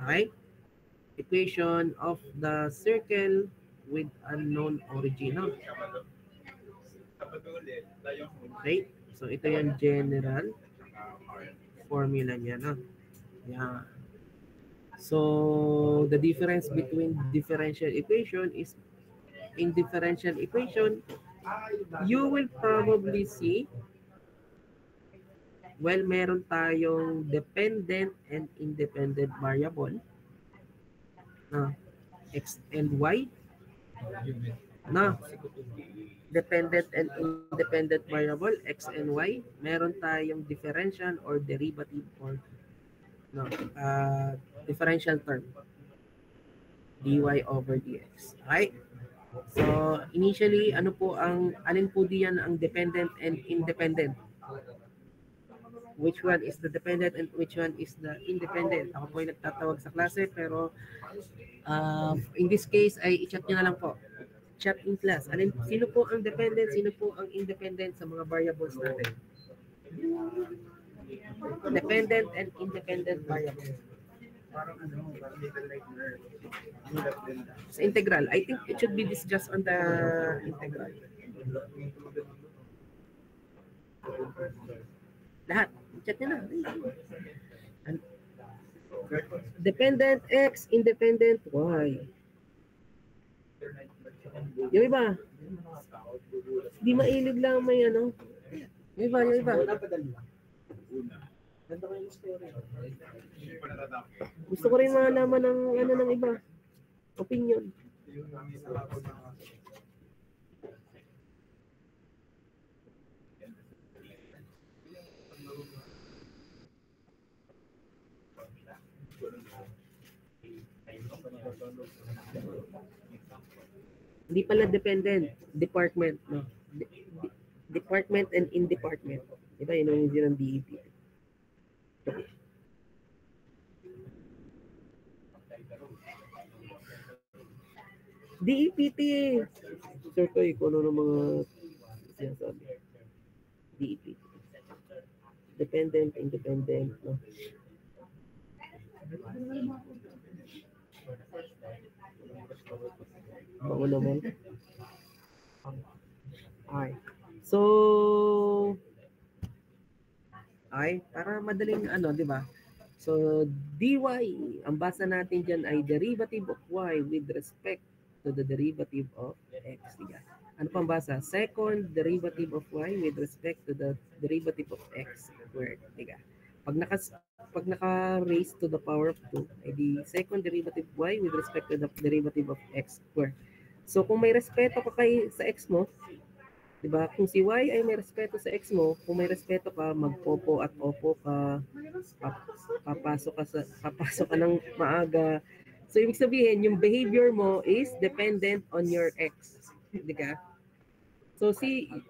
Okay? Equation of the circle with unknown origin. No? Okay? So, ito yung general formula niya. No? Yan. So, the difference between differential equation is in differential equation, you will probably see, well, meron tayong dependent and independent variable na x and y na dependent and independent variable x and y. Meron tayong differential or derivative or no, differential term dy over dx. Okay? So, initially, alin po diyan ang dependent and independent? Which one is the dependent and which one is the independent? Ako po ay nagtatawag sa klase, pero in this case, ay i-chat nyo na lang po. Chat in class. Sino po ang dependent, sino po ang independent sa mga variables natin? Dependent and independent variables. Sa integral, I think it should be discussed on the integral. Lahat. Chat nyo na. Dependent X, independent Y. Yung iba, di mailig lang may ano. Yung iba. Gusto ko rin malaman ng ano ng iba. Opinion. Hindi pala dependent, department, no? Department and in department. Diba, yun ang hindi ng DEP. DEPT. Sir ko, kung ano ng mga sinasabi. DEPT. Dependent, independent, no? Bango naman. Okay. So, ay, para madaling ano, di ba? So, dy, ang basa natin dyan ay derivative of y with respect to the derivative of x. Diba? Ano pang basa? Second derivative of y with respect to the derivative of x squared. Diba? Pag naka-raise to the power of 2, ay di second derivative y with respect to the derivative of x squared. So, kung may respeto ka sa x mo, diba? Kung si y ay may respeto sa x mo, kung may respeto ka, magpopo at opo ka, papasok ka ng maaga. So, ibig sabihin, yung behavior mo is dependent on your x. Diba? So,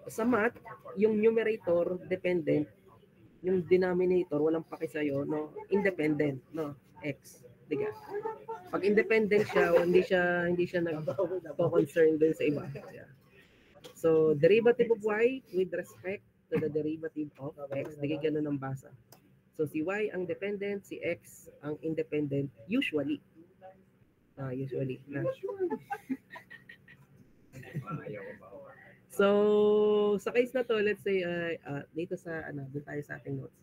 sa math, yung numerator, dependent. Yung denominator, walang paki sa'yo, no? Independent, no? X. Diba? Pag independent siya, hindi siya nag-concern dun sa iba. Yeah. So, derivative of y with respect to the derivative of x. Digay ganun ang basa. So, si y ang dependent, si x ang independent, usually. Usually. So, sa case na to, let's say, dito sa, doon tayo sa ating notes.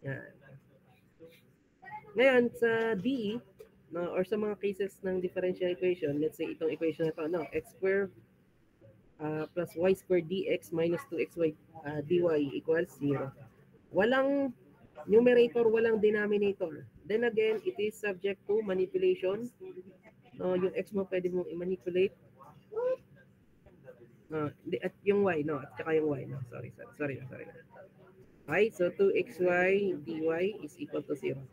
Yan. Ngayon, sa DE, no, or sa mga cases ng differential equation, let's say itong equation na to, no, x squared plus y squared dx minus 2xy dy equals 0. Walang numerator, walang denominator. Then again, it is subject to manipulation. No, yung x mo pwede mong i-manipulate. At yung y, no, at saka yung y, no. Sorry. Okay, so 2xy dy is equal to 0.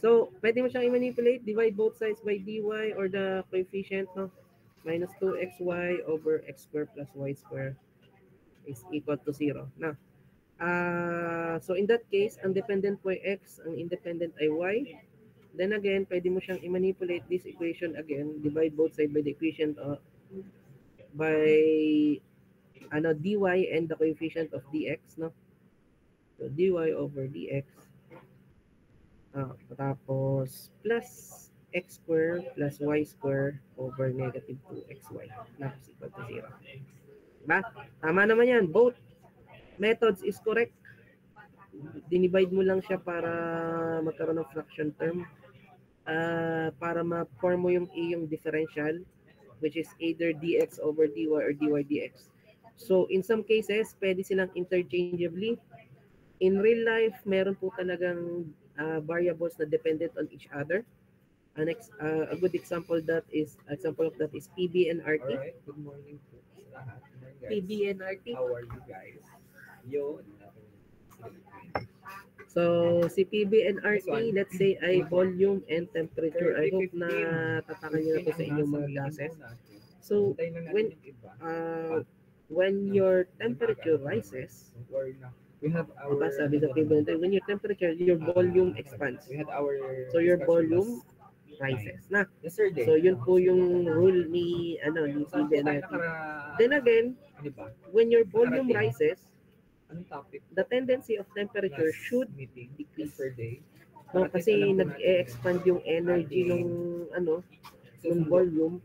So, pwede mo siyang i-manipulate, divide both sides by dy or the coefficient, no? Minus 2xy over x squared plus y squared is equal to 0. Now, so in that case, ang dependent po ay x, ang independent ay y. Then again, pwede mo siyang i-manipulate this equation again, divide both sides by the equation by dy and the coefficient of dx, no? So dy over dx Tapos plus x square plus y square over negative 2xy plus equal to 0. Diba? Tama naman yan. Both methods is correct. Dinivide mo lang siya para magkaroon ng fraction term. Para ma-form mo yung a yung differential, which is either dx over dy or dy dx. So, in some cases, pwede silang interchangeably. In real life, meron po talagang variables na dependent on each other. A good example of that is PB and RT. Alright, good morning po sa lahat. Good morning, guys. PB and RT. How are you guys? Yun. So, si PB and RT, let's say ay volume and temperature. I hope na tatakan nyo na to sa inyong mga gases. So, when your temperature rises, we have our sabi sa PB and RT, when your temperature, your volume expands. We had our So, your volume rises na. yesterday. So, yun po yung rule ni PB and RT. Then again, when your volume rises, anong topic? The tendency of temperature should meeting decrease. yesterday. No, kasi nag-expand yung energy ng yung volume.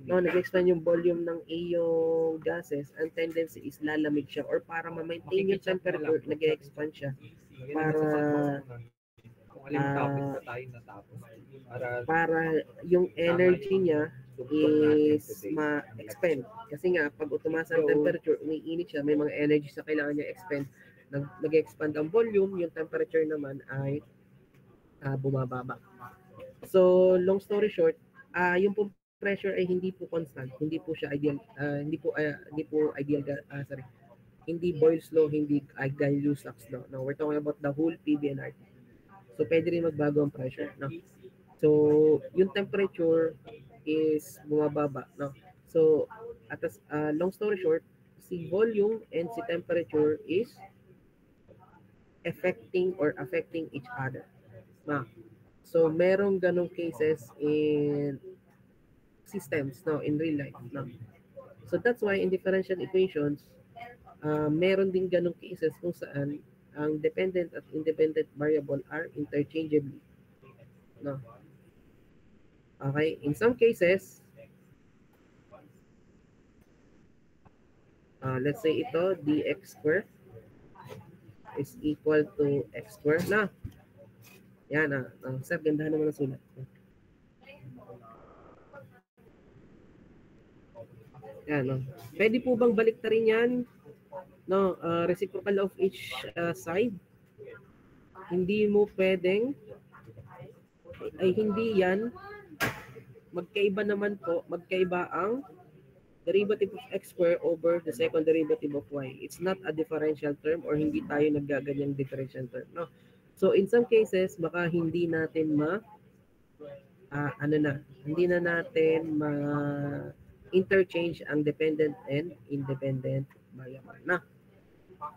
No, nag-expand yung volume ng iyong gases. Ang tendency is lalamig siya or para ma-maintain yung temperature, nag-expand siya para kung aling topic na tayo natapos para yung energy niya is ma-expand. Kasi nga, pag utumasa ang temperature, umiinit siya, may mga energy sa kailangan niya expand. Nag-expand ang volume, yung temperature naman ay bumababa. So, long story short, yung pong pressure ay hindi po constant, hindi po siya ideal, hindi po ideal, hindi Boyle's law, hindi Gay-Lussac's law. No, we're talking about the whole PV and RT. So, pwede rin magbago ang pressure. No? So, yung temperature is bumababa. No? So, long story short, si volume and si temperature is affecting each other. No? So, merong ganong cases in systems, no, in real life. No? So, that's why in differential equations, meron din ganong cases kung saan ang dependent at independent variable are interchangeably. No? Okay, in some cases, let's say ito, dx square is equal to x square na. Yan sir, gandahan naman ang sulat. Yan, no. Pwede po bang baliktarin yan? No, reciprocal of each side. Hindi mo pwedeng hindi yan magkaiba naman po, magkaiba ang derivative of x square over the second derivative of y. It's not a differential term or hindi tayo naggaganyang differential term. No? So in some cases, baka hindi natin hindi na natin interchange ang dependent and independent variable na.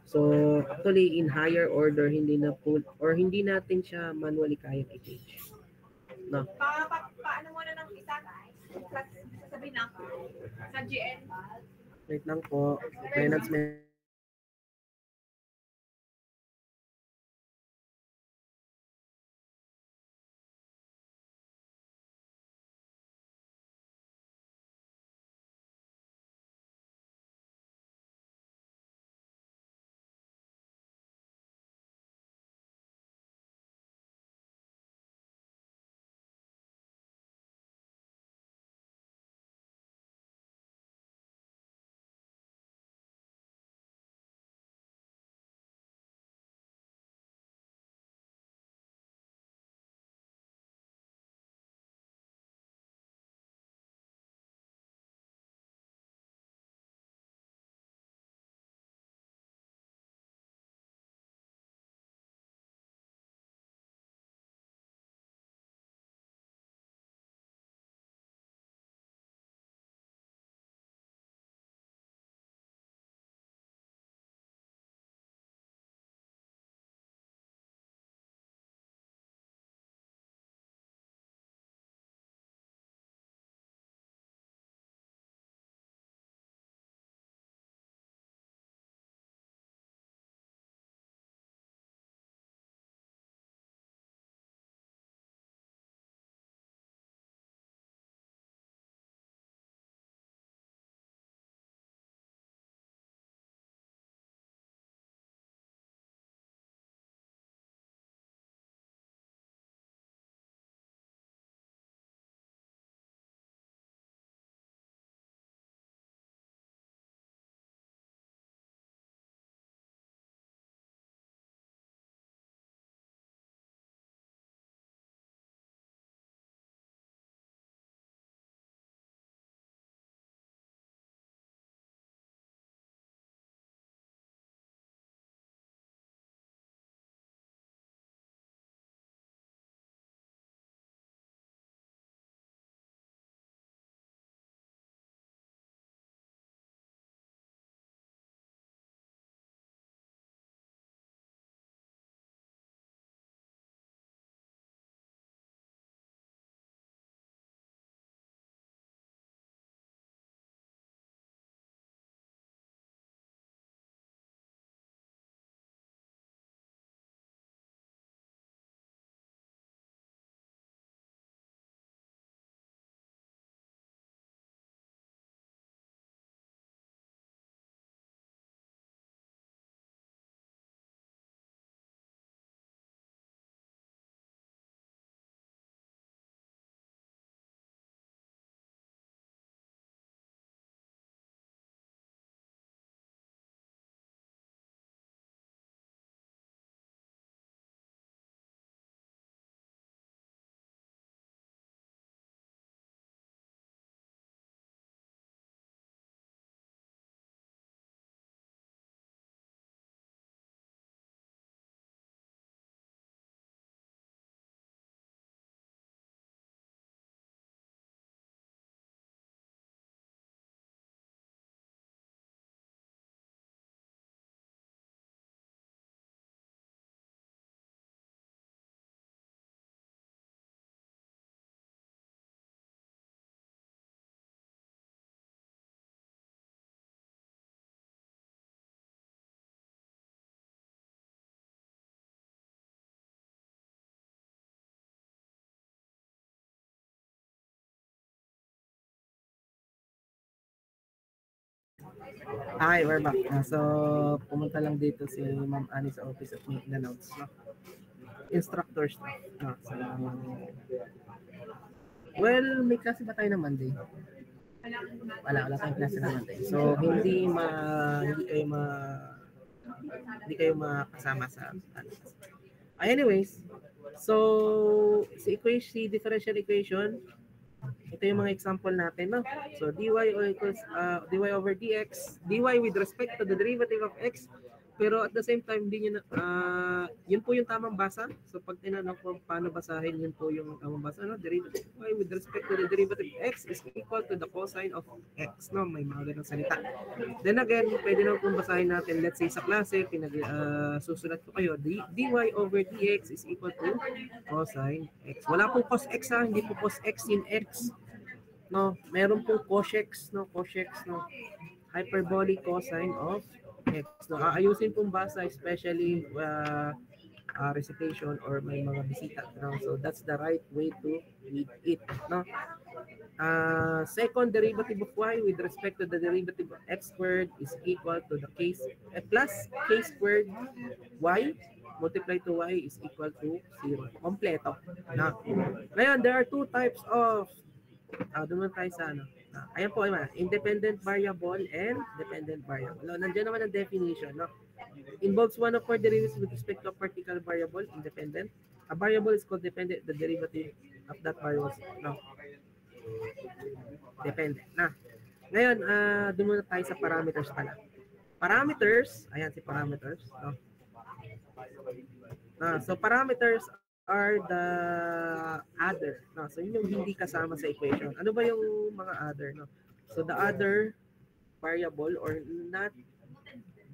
So actually in higher order hindi na po or hindi natin siya manually kayang i-change. No. Paano mo na ng isa? Sasabihin lang sa GN. Wait lang po. Finance Hi, we're back. So, pumunta lang dito si Ma'am Annie sa office at make the notes. No? Instructors. No? So, well, may klase ba tayo ng Monday? Wala tayong klase ng Monday. So, hindi kayo makasama sa anyways, so si differential equation, ito yung mga example natin, no? So dy equals dy over dx, dy with respect to the derivative of x, pero at the same time hindi niyo yun po yung tamang basa. So pag tinanong ko paano basahin, yun po yung tamang basa, no? Derivative y with respect to the derivative of x is equal to the cosine of x, no? May mga ganung salita. Then again, pwede naman kung basahin natin, let's say sa klase, susulat ko kayo, dy over dx is equal to cosine x. Wala pong cos x ha, hindi po cos x sin x. No, meron pong cosx, no, hyperbolic cosine of x. No, aayusin pong basa, especially recitation or may mga bisita. No? So that's the right way to read it. No? Second derivative of y with respect to the derivative of x squared is equal to the plus k squared y multiply to y is equal to 0. Kompleto. No? Ngayon, there are two types of doon tayo sa ayan po, independent variable and dependent variable. No, nandiyan naman ang definition, no? Involves one of four derivatives with respect to a particular variable, independent. A variable is called dependent, the derivative of that variable, no? Dependent. Na. Ngayon, doon muna tayo sa parameters pala. Parameters, ayan si parameters, no? So parameters are the other. No? So yun yung hindi kasama sa equation. Ano ba yung mga other? No? So the other variable or not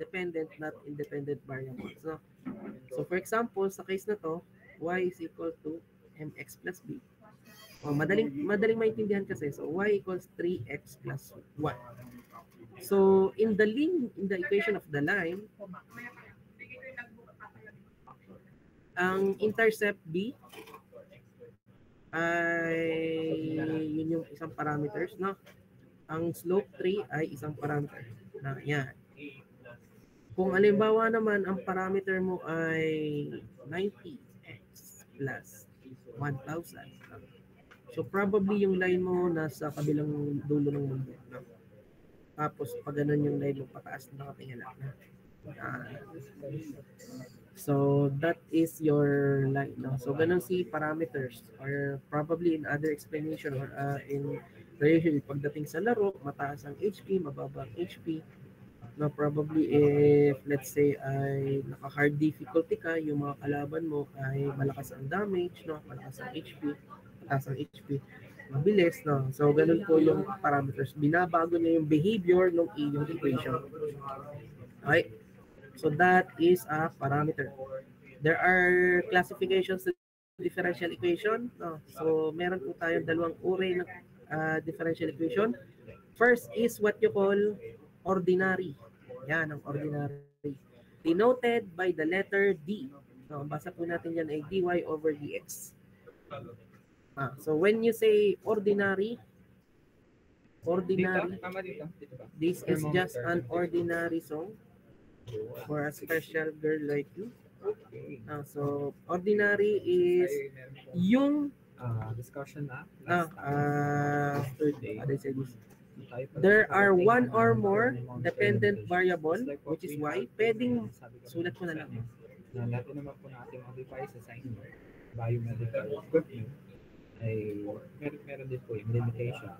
dependent, not independent variables. No? So for example, sa case na to, y is equal to mx plus b. Madaling maintindihan kasi. So y equals 3x plus 1. So in the equation of the line, ang intercept b ay yun yung isang parameters, no? Ang slope 3 ay isang parameter. Na yan. Kung halimbawa naman ang parameter mo ay 90x plus 1,000. So probably yung line mo nasa kabilang dulo ng mundo. No? Tapos pag ganun yung line mo pataas na nakatingala na. So that is your line. No? So ganun si parameters or probably in other explanation or in usually pagdating sa laro, mataas ang HP, mababa ang HP. No, probably if let's say ay naka-hard difficulty ka, yung mga kalaban mo ay malakas ang damage, no? Malakas ang HP, mataas ang HP, mabilis, no? So ganun po yung parameters. Binabago niya yung behavior ng iyong equation. Okay? So that is a parameter. There are classifications to differential equation. No? So meron po tayong dalawang uri ng differential equation. First is what you call ordinary. Yan ang ordinary. Denoted by the letter D. No, basa po natin yan ay dy over dx. So when you say ordinary, this is just an ordinary song for a special girl like you. So ordinary is yung discussion na how do I say this? There are one or more dependent variable, which is y. Pwedeng sulat ko na lang. Natin naman po natin mga devices sa inyo, biomedical equipment, ay meron din po yung limitations.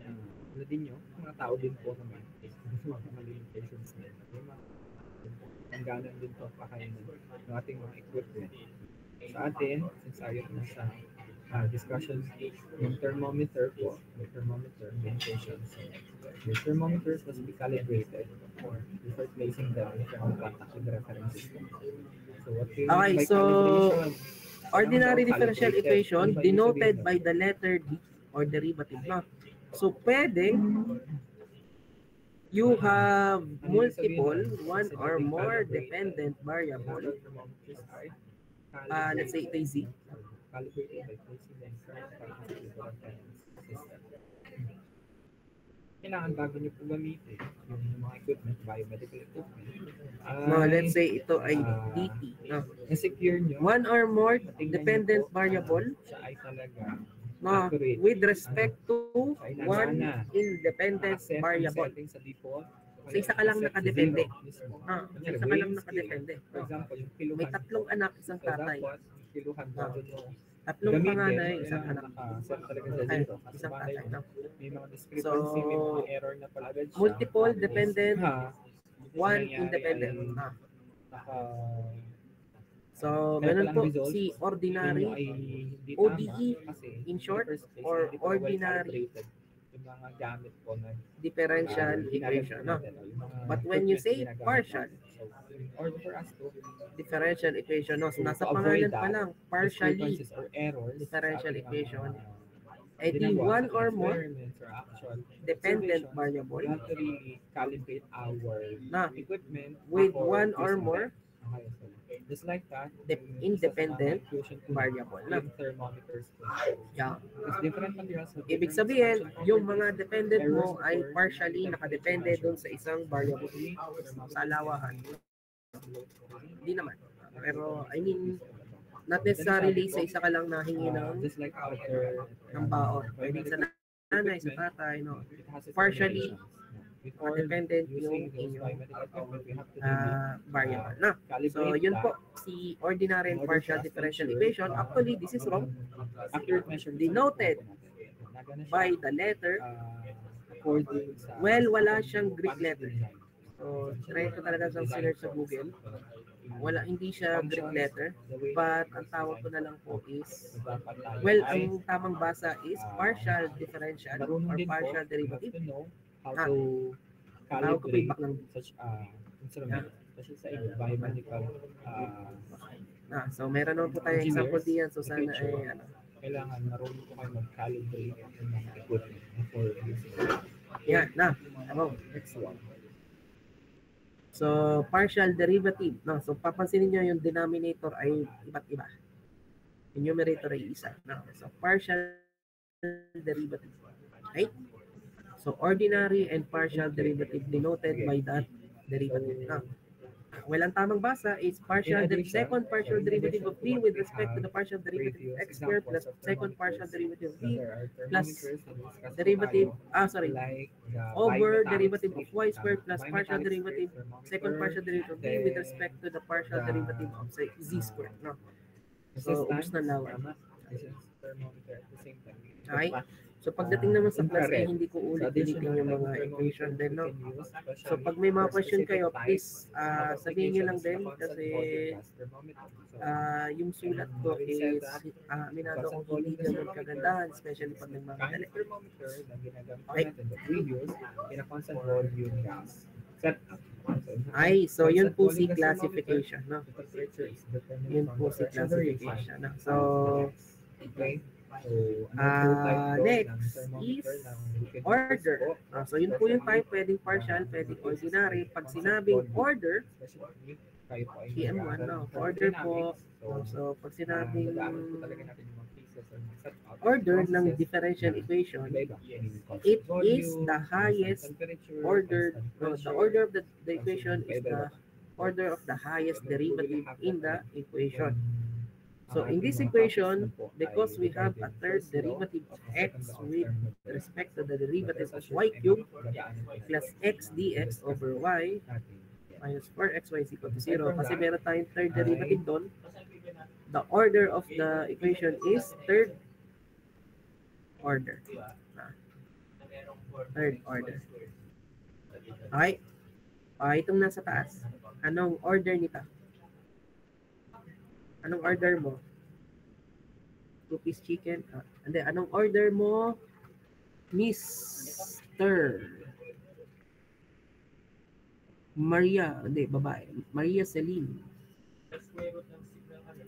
Ano din nyo, mga tao din po naman, mga limitations din. Hangganan din po pakainin ng ating mga equipment. Sa atin, since ayaw na sa discussions, yung thermometer po, the thermometer limitations. The thermometers must be calibrated before placing them in thermal contact with the reference system. So what we mean by calibration, ordinary differential equation denoted by the letter D or derivative. No? So pwedeng you have multiple, one or more dependent variable. Let's say ito is Z. Calibrated by placing them in thermal contact with the reference system. kailangan bago nyo po gamitin yung mga equipment, biomedical equipment, Let's say ito ay DT. No? secure nyo. One or more Tingnan dependent nyo po, variable siya ay talaga no, accurate. with respect to Siya ay one nagana. independent Set ang variable. setting sa default. So, isa ka lang Set nakadepende. zero mismo. No, Kunyari, isa ka lang weighing nakadepende. scale. For No. example, yung kiluhan May tatlong anak, isang So, tatay. dapat yung kiluhan No. bago nyo Tatlong gamitin, panganay, isang kailangan anak. naka-set talaga sa Ay, zero. Kasi isang malay tatay. mo, No? may mga discrepancy, may So, mga error na pala agad siya. multiple Tapos, dependent, ha, one nangyari independent. ay No. naka So, kaya ganun palang po result, si yun ordinary, ay hindi ODE, tama kasi in short, in the first place, or hindi pa well ordinary calibrated yung mga gamit po na differential ginagamit equation. No? natin, yung mga But when you equipment say na ginagamit partial, natin. So, in order for us to differential equation, no? So, nasa to avoid pangalan pa that, lang, partially discrepancies or errors differential sa ating equation, mga eh di ginagawa one sa or more experiments or actual dependent observations, variable we have to really calibrate our na equipment with before one or using more them. Okay, so just like that, independent isa sa mga equation po variable na. yung thermometers po. Yeah. Because different materials have Ibig different sabihin, expansion yung properties. mga dependent mo Errors ay occur partially when nakadepende temperature doon sa isang variable sa lawahan. measures. Hindi naman. Pero, I mean, not necessarily sa isa ka lang nahingi Just like other ng baon. Pwede sa nanay, sa tatay, no? it has its Partially limitations. Before dependent using yung those inyong biomedical equipment, we have to really variable na. calibrate So, yun that po, si ordinary in and order partial for us to differential ensure, equation. Actually, this is wrong accurate measurements Denoted ang nakukuha natin. Nagana siya, by the letter. according sa Well, wala siyang Greek paano letter. design. So, try ko talaga sa search sa Google. Wala, hindi siya Greek letter. But, ang tawag ko na lang po is, well, ang tamang basa is partial differential or partial derivative. to know how Ah. to Tawag ko calibrate feedback lang. such instrument, especially sa biomedical So, meron naman po tayong example diyan. So, sana ay, kailangan marunong po kayo mag-calibrate ng mga equipment before using it. yan, na. Tama. Next one. So, partial derivative. No? So, papansinin nyo yung denominator ay iba't iba. Yung numerator ay isa. No? So, partial derivative. Okay? So, ordinary and partial derivative denoted by that derivative. No? Well, ang tamang basa is second partial derivative of b with respect to the partial derivative of x squared plus second partial derivative of b plus derivative, over derivative of y squared plus partial derivative, second partial derivative of b with respect to the partial derivative of z squared. No? So, ubus na lawan. Okay? So, pagdating naman sa class A, hindi ko ulit-ulitin yung mga equation din, no? So, pag may mga question kayo, please sabihin nyo lang din kasi yung sulat ko is minado kong hindi naman kagandahan, especially pag nagmamadali. Okay? Ay, so yun po si classification, no? Yun po si classification, no? So, next is order. So, yun po yung type, pwedeng partial, pwedeng ordinary. Pag sinabing order, PM1, no? Order po. So, pag sinabing order ng differential equation, it is the highest order, the order of the equation is the order of the highest derivative in the equation. So in this equation, because we have a third derivative of x with respect to the derivative of y cubed plus x dx over y minus 4xy is equal to 0. Kasi meron tayong third derivative doon. The order of the equation is third order. Third order. Okay. Itong nasa taas. Anong order nito? Anong order mo? 2-piece chicken. Hindi, anong order mo? Mr. Maria. Hindi, babae. Maria Celine.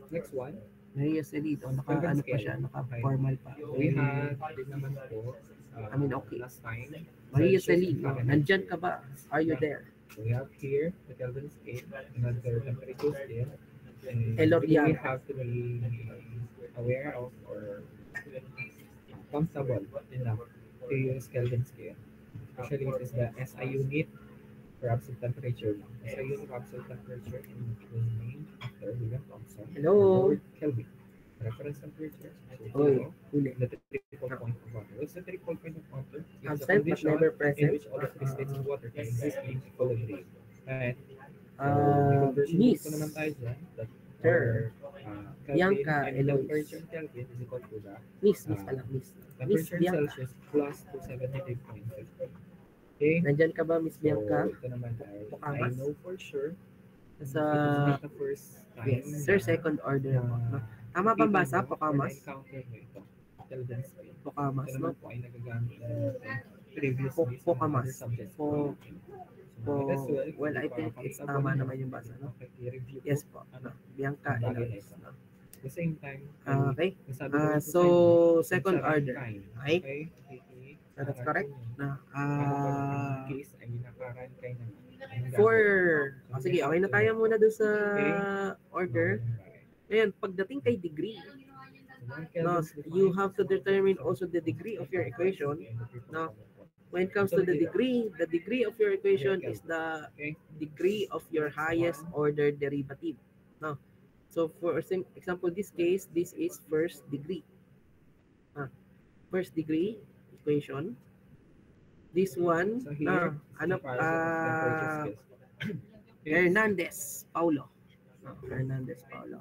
Next one. Maria Celine. Naka-ano pa siya, naka-formal pa. We had din naman po, okay. last time. Maria Celine, nandyan ka ba? Are you there? So we have here the Kelvin scale, another temperature scale. Hello, We have to be aware of or comfortable enough to use Kelvin scale. Actually, it is the SI unit for absolute temperature. SI unit for absolute temperature and it was named after William Thomson. Hello. The word Kelvin. Reference temperature. Oy, huli. The triple point of water. What's the triple point of water? It's the Absent but condition never in present. which all the three states of water can exist in equilibrium. Right? So, conversion Miss. dito naman tayo dyan. That Sure. Kelvin Bianca and Eloise. temperature in Kelvin is equal to the Miss pala, Miss. Miss temperature in Bianca. Celsius plus 273.50. Okay? Nandyan ka ba, Miss So, Bianca? ito naman ay, I Pukamas. know for sure Sa, it is not the first time yes, sir, second order po. No? Tama bang basa? Pukamas? encounter mo ito. Tell speed. Pukamas, Ito no? naman po ay nagagamit na natin previously sa mga Pukamas. other subjects. Po- So, might as well, I kung think di pa it's nakapag-abon tama mo, naman yung basa, no? okay, i-review Yes po. po. No? Bianca Ang bagay na Eloise. ito. No? At the same time, Okay. nasabi ko rin po So, sa inyo, second it's order. kind. Okay? Okay? So, that's correct. Na, In case ay nakaran kayo naman. for, sige, okay na tayo muna dun sa order. Ngayon, pagdating kay degree, no, you have to determine also the degree of your equation. No? When it comes to the degree of your equation is the degree of your highest order derivative. No? So for example, this case, this is first degree. First degree equation. This one, So here, Hernandez Paulo. No, Hernandez Paulo.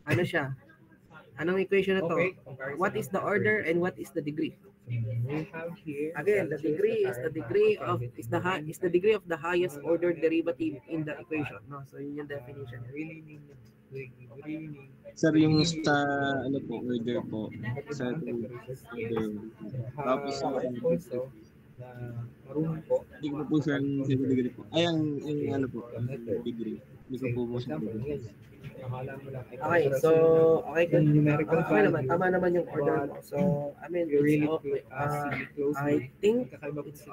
Ano siya? Anong equation na to? What is the order and what is the degree? We have here Again, the degree is the degree of the degree of the highest order derivative in the equation. No, so yun yung definition. Sir, yung sa ano po, order po, sa order. Tapos also na marunong po. hindi ko po siya ang second degree po. Ay, yung ano po, degree. Hindi ko po po siya degree. Okay, so okay good. Numerical Okay naman, tama naman yung order mo. So I mean, You really it's okay. I think it's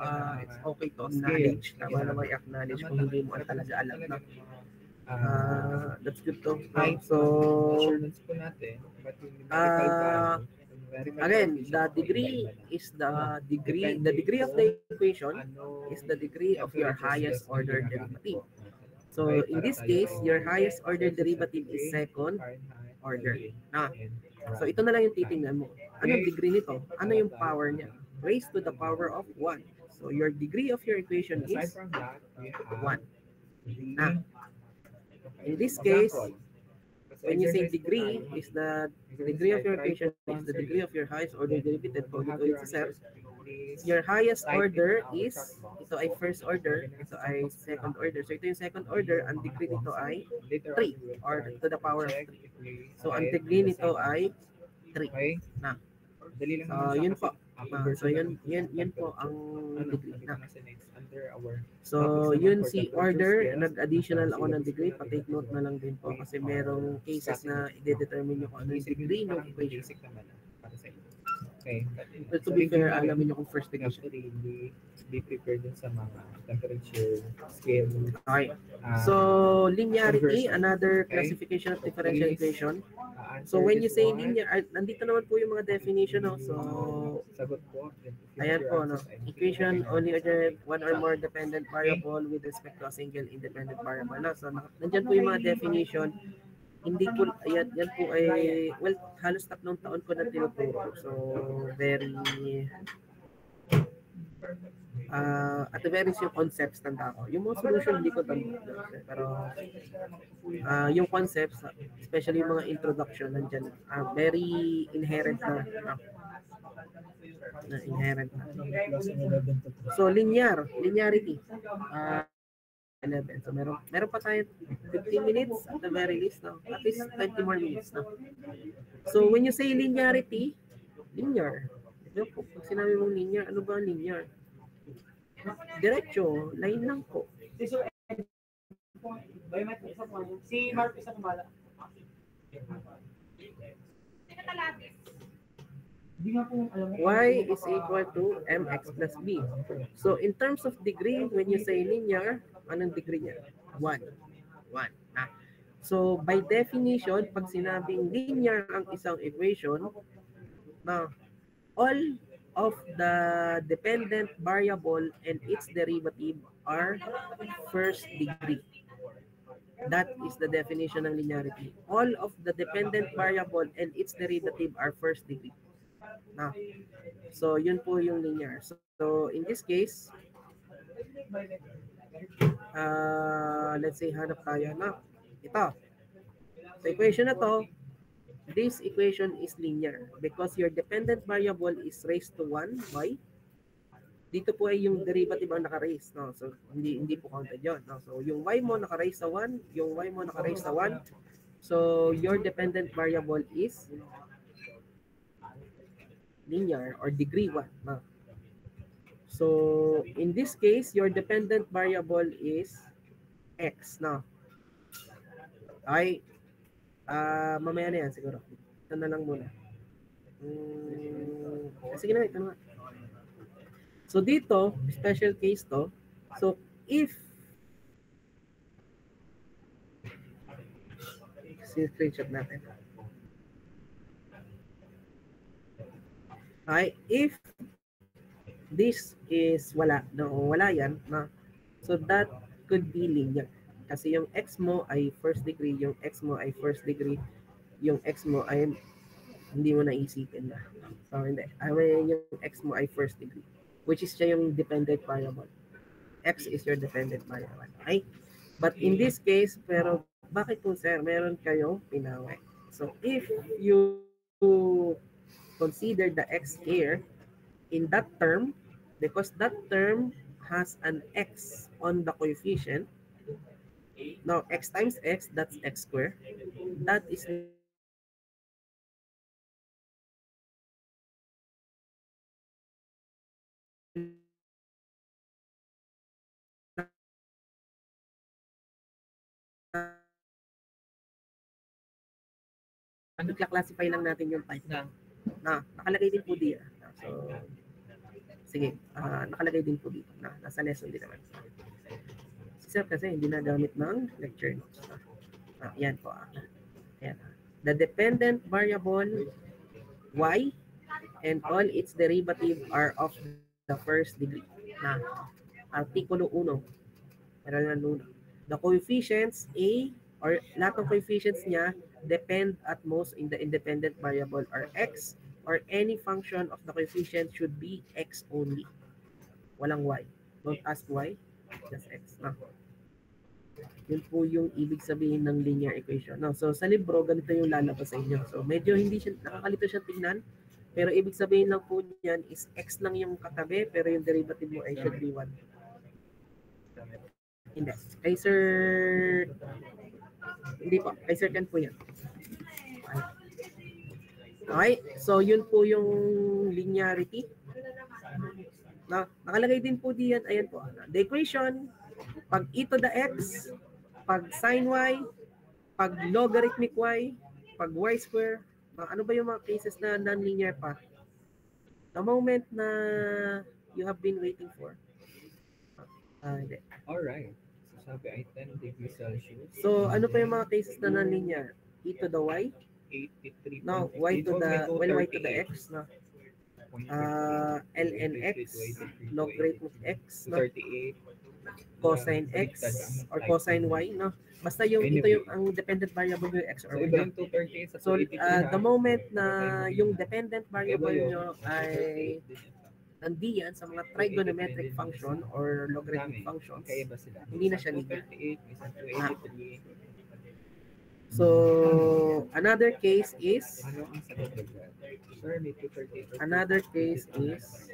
okay to acknowledge. Tama naman i-acknowledge kung hindi mo talaga alam na. That's good to. So assurance po natin, but yung numerical value, again, the degree is the degree of the equation is the degree of your highest order derivative. So in this case, your highest order derivative is second order. So ito na lang yung titingnan mo. Anong degree nito? Ano yung power niya? Raised to the power of 1. So your degree of your equation aside is from that, we 1. have In this case, when you say degree is the degree of your equation is the degree of your highest order derivative. Your highest order is, ito ay first order, ito ay second order. So ito yung second order, ang degree nito ay 3 or to the power of 3. So ang degree nito ay 3. Na. So yun po. So yun po ang degree na. So yun si order, nag-additional ako ng degree, pa-take note na lang din po kasi merong cases na i-determine nyo kung ano yung degree ng equation. Okay. But to be fair, alam niyo kung first degree siya. Actually, be prepared din sa mga temperature, scale. Okay. So linearity, another classification of differential equation. So when you say linear, nandito naman po yung mga definition. No? So sagot po. ayan po, no? Equation only order one or more dependent variable with respect to a single independent variable. No? So nandiyan po yung mga definition. Hindi po, yan po ay, well, halos 3 taon ko na tinuturo. So, very, at the very few concepts tanda ko. Yung mga solution, hindi ko tanda. Pero, yung concepts, especially yung mga introduction, nandyan, very inherent na inherent na. So, linearity. 11. So meron pa tayo 15 minutes at the very least, no? At least 20 more minutes, no? So when you say linearity, linear. Pag sinabi mong linear, ano ba ang linear? Diretso, line lang po. Si Mark isa kumala. Y is equal to mx plus b. So in terms of degree, when you say linear, anong degree niya? 1. So by definition, pag sinabing linear ang isang equation, na all of the dependent variable and its derivative are first degree. That is the definition ng linearity. All of the dependent variable and its derivative are first degree. Now, so yun po yung linear. So in this case, let's say hanap tayo na ito. Sa equation na to, this equation is linear because your dependent variable is raised to 1, y. Dito po ay yung derivative ang naka-raise, no? So hindi po counted 'yon, no? So yung y mo naka-raise sa 1, yung y mo naka-raise sa 1. So your dependent variable is linear or degree 1, no? So in this case, your dependent variable is x, no? Ay mamaya na yan siguro. Ito na lang muna. Sige na, ito na. So dito, special case to. So if screenshot natin. Ay, if this is wala, no, wala yan, na. So that could be linear. Kasi yung x mo ay first degree, yung x mo ay first degree, yung x mo ay hindi mo naisipin na. So hindi. Yung x mo ay first degree, which is siya yung dependent variable. X is your dependent variable. Okay? But in this case, pero bakit po sir, meron kayong pinaway? So if you consider the x here, in that term, because that term has an x on the coefficient, now x times x, that's x squared. That is classify lang natin yung type na nakalagay din po diyan. So sige, nakalagay din po dito na nasa lesson din naman. Si sir kasi hindi nagamit ng lecture notes. Yan po. Yan. The dependent variable y and all its derivative are of the first degree. Na Artikulo 1. The coefficients a or lahat ng coefficients niya depend at most in the independent variable or x, or any function of the coefficient should be x only. Walang y. Don't ask y, just x. Yun po yung ibig sabihin ng linear equation. So sa libro, ganito yung lalabas sa inyo. So medyo hindi siya, nakakalito siya tingnan, pero ibig sabihin lang po niyan is x lang yung katabi, pero yung derivative mo ay should be 1. Hindi. Kay sir, hindi po. Kay sir Ken po yan. Okay. So yun po yung linearity. Nakalagay din po diyan. Ayan po. The equation, pag e to the x, pag sin y, pag logarithmic y, pag y square, ano ba yung mga cases na non-linear pa? The moment na you have been waiting for. Hindi. Alright. So sabi ay 10 degrees Celsius. So ano pa yung mga cases na non-linear? E to the y? 83. No, y to the x, no? ln x, logarithmic x, no? 38. Cosine x or cosine y, no? Basta yung ito yung ang dependent variable yung x or So y. iba yung 238 sa So 283. the moment na yung dependent variable nyo ay nandiyan sa mga trigonometric function or logarithmic functions, Kaya ba sila? hindi na siya linear. 238, isang 283. So another case is Ano ang sagot ko dyan? Sir, may 238. another case is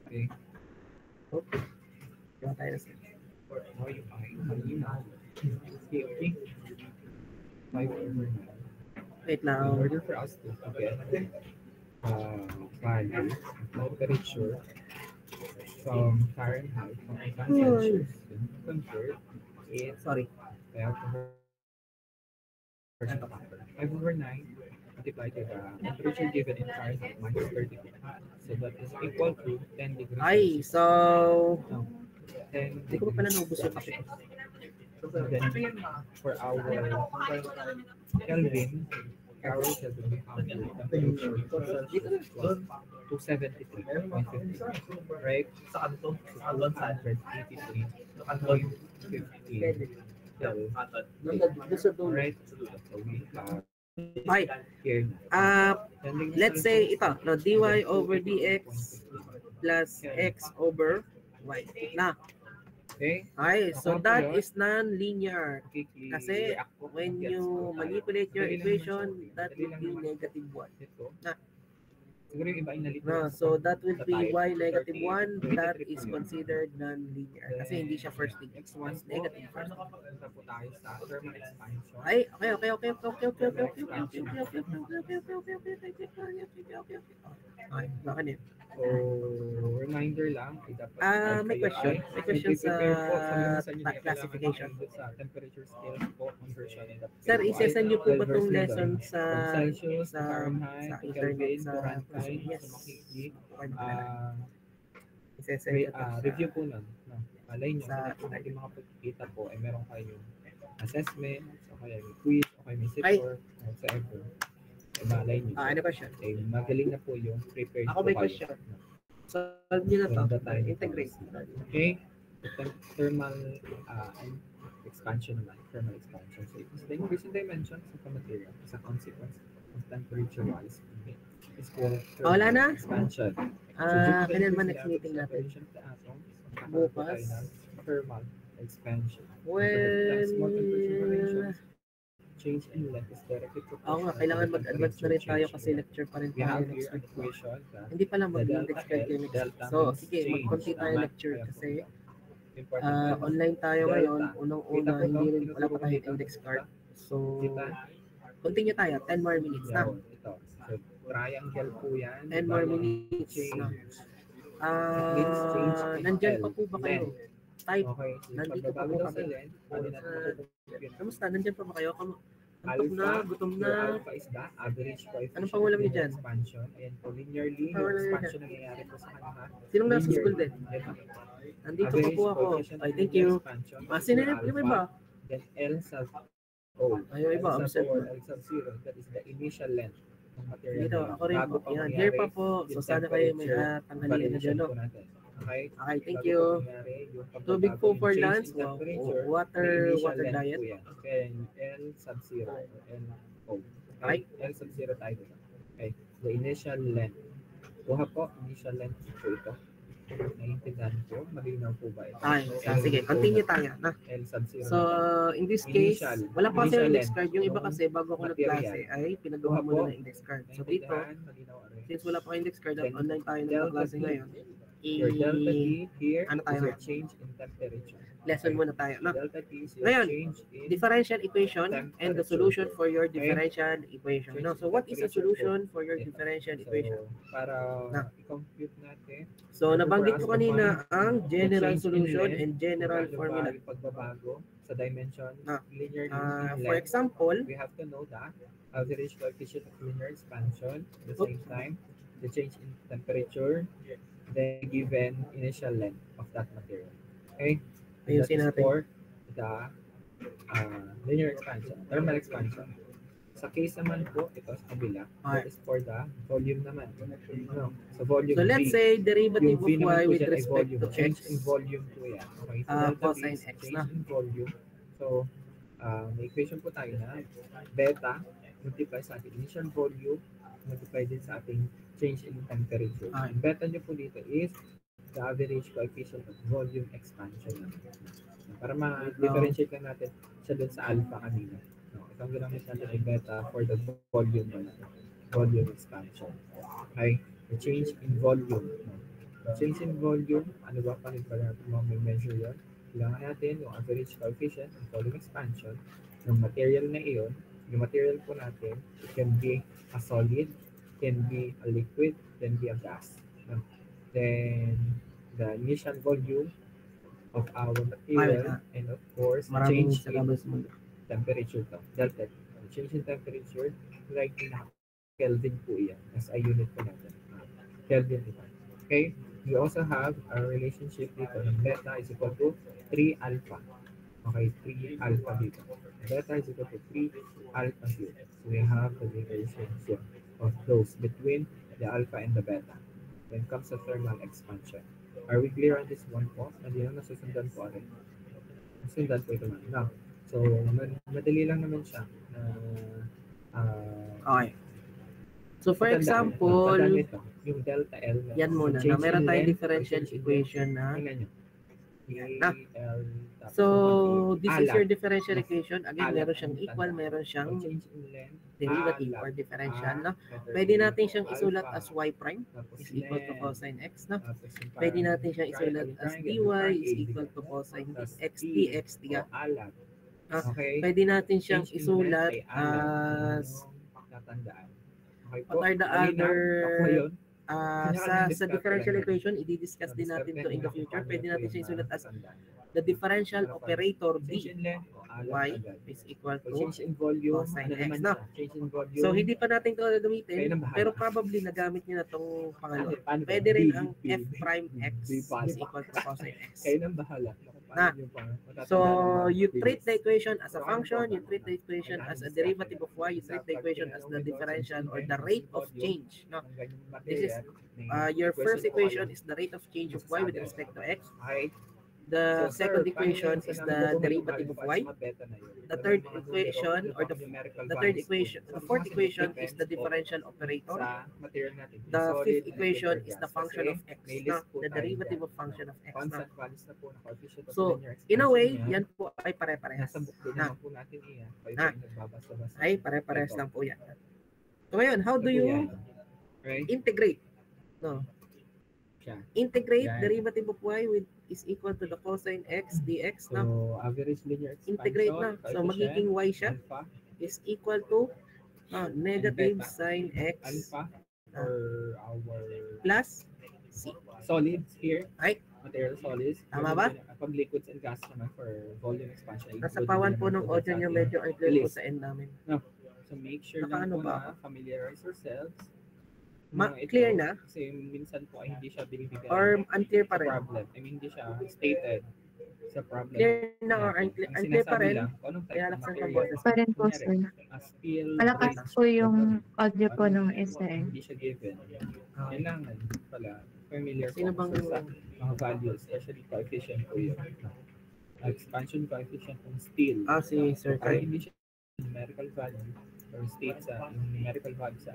Okay. okay. Diba tayo na sir? Now you find malinaw. Okay. 5/9. Wait In lang. order for us to get value of temperature from Fahrenheit, from Celsius, convert it. Sorry. We have to convert 5/9 multiplied by the temperature given in Fahrenheit minus 32. So that is equal to 10 degrees Ay, Celsius. so 10 hindi ko pa pala naubos yung kape ko. And then for our Kelvin, Carol Kelvin, we have the temperature Celsius was 273.50, right? Sa kanto, 283.15. Right? So we have Ay, here. let's say ito, no, dy over dx plus x over y. Na. Okay? Ay, so Ako that yun. is non-linear. Kasi React po when kung gets you ko. manipulate your Dali lang equation, naman siya. that Dali will lang be naman. negative 1. Ito. Na. Siguro yung iba ay nalito. No, so that will be y negative 1. 30, That 33 is po yun. considered non-linear. Kasi hindi siya first degree. X1 It's negative first. Punta po tayo sa thermal expansion. Ay, okay. Ay, bakit yun? So, reminder lang, ay dapat May question. May question sa classification. Sa temperature scales po, conversion. Sir, isa-send niyo po ba itong Celsius lesson doon. sa From Celsius, sa Fahrenheit, sa to internet, Kelvin, sa to Fahrenheit, yes. sa makiki. Isa-send niyo to sa Review po nun. No? Malay nyo, sa- sa natin mga pagkikita po, ay meron kayong assessment, o kaya may quiz, o kaya may Ay. or whatsoever. Ay malay nyo. ano question? Ay magaling na po yung prepared Ako po may kayo. question. Solve niyo na to. Ganda tayo. Integrate. Okay? Thermal expansion naman. Thermal expansion. So, it is the increase in dimensions of the material as a consequence of temperature rise. It's called Wala na? expansion. Kailan ba next meeting natin? Bukas? Thermal expansion. Well, Change in length is directly oo nga, kailangan mag-advance na rin tayo kasi lecture pa rin we tayo have next here week. an equation that Hindi pala the mag-index delta card L, kayo next week. delta So, means sige, change. mag-konti tayo Tama? lecture Kaya kasi important online tayo Delta. ngayon. Unang-una, Kita po to? hindi rin, wala pa Tinuturo tayong dito. index card. So, Kita? continue tayo. 10 more minutes na. Yun, ito. So, triangle po yan. 10 more minutes Change. na. Means change in Nandyan L. pa po ba kayo? Type. Okay. So, Nandito pa pagbabago po daw sa kami. length, pwede natin matutunan. Kamusta? Nandyan pa ba kayo? Antok na, gutom Your na. alpha is the average coefficient Anong pangulam niyo of dyan? expansion. Ayan po, linearly, yung Pangulam niyo expansion na nangyayari po sa kanya. Sinong nasa Linear. school din? Nandito pa po ako. Ay, thank you. Sinanip yung iba. Then L sub O. Ay, yung iba, L sub absent O or na. L sub 0, that is the initial length ng material. Dito, na ako rin bago po. pa Yan, mangyari here pa po. So, yung sana kayo may temperature tanghalian na dyan, no? variation po natin. Okay? Okay, thank Bago you. pa mangyari yung pagbabago, Tubig po yung for change lunch. in Wow. temperature, Water may initial length diet. po yan. Kaya yung L sub 0 or L O. Ay. L sub 0 tayo dito. Okay. The initial length. Kuha po, initial length po ito. Naiintindihan po. Malinaw po ba ito? Ay, L sige, po continue na- tayo. Na. L sub 0. So, in this case, Initial. wala pa kasi Initial index length. card. Yung iba kasi, bago ako Material. nagklase, ay pinagawa mo na ng index card. So, dito, Malinaw rin. since wala pa index card at Then, online tayo delta nagklase T. ngayon, Your delta T here ano tayo is your ngayon? change in temperature. lesson muna tayo. Na. Delta T is your Ngayon, change in Differential equation and the solution for your differential equation. No? So, what is the solution for your differential equation? So, para Na. i-compute natin, So, nabanggit ko kanina ang general solution and general kung formula. paano ba yung pagbabago sa dimension, Na. linear For example, we have to know that average coefficient of linear expansion at the same time, the change in temperature, the given initial length of that material. Okay? And that ayusin is natin. for the linear expansion, thermal expansion. Sa case naman po, ito sa kabila, that is for the volume naman. No, sa volume So, let's V. say derivative Yung of V naman y po with dyan ay respect volume. to Change x. in volume po yan. Okay, so delta V Cosine is x change na. in volume. So, may equation po tayo na beta multiply sa ating initial volume multiply din sa ating change in temperature. Ah. Ang beta nyo po dito is the average coefficient of volume expansion. Para ma-differentiate lang natin siya dun sa alpha kanina. No, itong ginamit natin ay beta for the volume expansion. Okay? The change in volume. No? The change in volume, ano ba pa rin pala natin measure yun? Kailangan natin yung average coefficient of volume expansion ng material na iyon. Yung material po natin, it can be a solid, can be a liquid, can be a gas. No? Then, the initial volume of our material and of course, Maraming change in salamat sa mundo. temperature to. Delta. The change in temperature, like in Kelvin po yan as a unit po natin. Kelvin ito. Okay? We also have a relationship dito ng beta is equal to 3 alpha. Okay, 3 alpha dito. Beta is equal to 3 alpha here. So we have the relationship of those between the alpha and the beta when it comes to thermal expansion. Are we clear on this one po? Hindi na nasusundan po rin. Nasusundan po ito lang. Now, so madali lang naman siya na Okay. So for tandaan example, ito, yung delta L na yan muna, na meron tayong differential equation na. tingnan nyo. Na. L, tapos So, yung this is alat. your differential equation. Again, Alat meron siyang ang equal, tanda. meron siyang Pag change in length, derivative alat, or differential, no? letter Pwede A, natin siyang isulat alpha, as y prime tapos is equal to length, cosine x, no? tapos yung Pwede parang natin siyang isulat as dy is equal to cosine tapos x P, dx, diga. o alat. Ah, Okay? Pwede natin siyang Change in isulat length ay alat. as Yung tatandaan. Okay po? what are the Malinaw? other Ako yun. sa differential equation, i-discuss din natin to in the future. Pwede natin siya isulat as the differential operator Change b in length, o alat y agad. is equal So, to change in volume, cosine ano x, naman no? siya? Change in volume. So, hindi pa natin ito Kayo gagamitin, nang bahala. pero probably nagamit niyo na itong pangalawa. Paano ba? Pwede rin B, ang B, f prime x B, paano is ba? equal to cosine x. Kayo nang bahala. Na. Paano yung matatandaan So, ng you previous? treat the equation as a function, you treat the equation as a derivative of y, you treat the equation as the differential or the rate of change. No? Ng ganyang This is, material, your first po equation kayo. is the rate of change of y with respect to x. Okay? The So, second sir, equation paano is yan? the Saan ang derivative of alpha y. at saka beta na yun? The third Ano mga equation numero, or ano mga numerical the third values equation, po? the So, fourth mas equation is depends the po differential operator. sa material natin. Yung The solid fifth and equation liquid is gas. the function Kasi of x, may no? list po The tayo derivative dyan. of function of x, no? Constant values na po na coefficient of So, linear in a way, expansion yan po ay pare-parehas. nasa book din Na, naman po natin iyan. Kayo Na. po yung nagbabasa-basa. ay pare-parehas Ito. lang po yan. So, ngayon, how Ito do po you yan. Right? integrate? No? Siya. Integrate Yan. derivative of y with is equal to the cosine x dx, no? So, average linear expansion. Integrate na. So, coefficient, magiging y siya alpha, is equal to negative beta. sine x alpha for our plus c. solids here. Ay, Material solids. Tama ba? Pag liquids and gas naman for volume expansion. nasa included pawan din po naman ng po audio sa niyo, ating medyo unclear po list. sa end namin. So make sure Nakaano lang po ba na familiarize yourselves. Clear na? Kasi minsan po ay hindi siya binibigay Or unclear pa sa rin? problem. I mean, hindi siya stated sa problem. Clear na or Ang unclear pa sinasabi rin? lang kung anong type Kaya ng laksan ko material. boses. Pa rin po, Kunyari, sir. steel, Malakas brick, po yung audio po ng isa eh. hindi siya given. Kailangan pala familiar Sino po bang sa mga values, especially coefficient po yun. Expansion coefficient ng steel. Si Sir Kahit Kai. hindi siya numerical value or state sa numerical value sa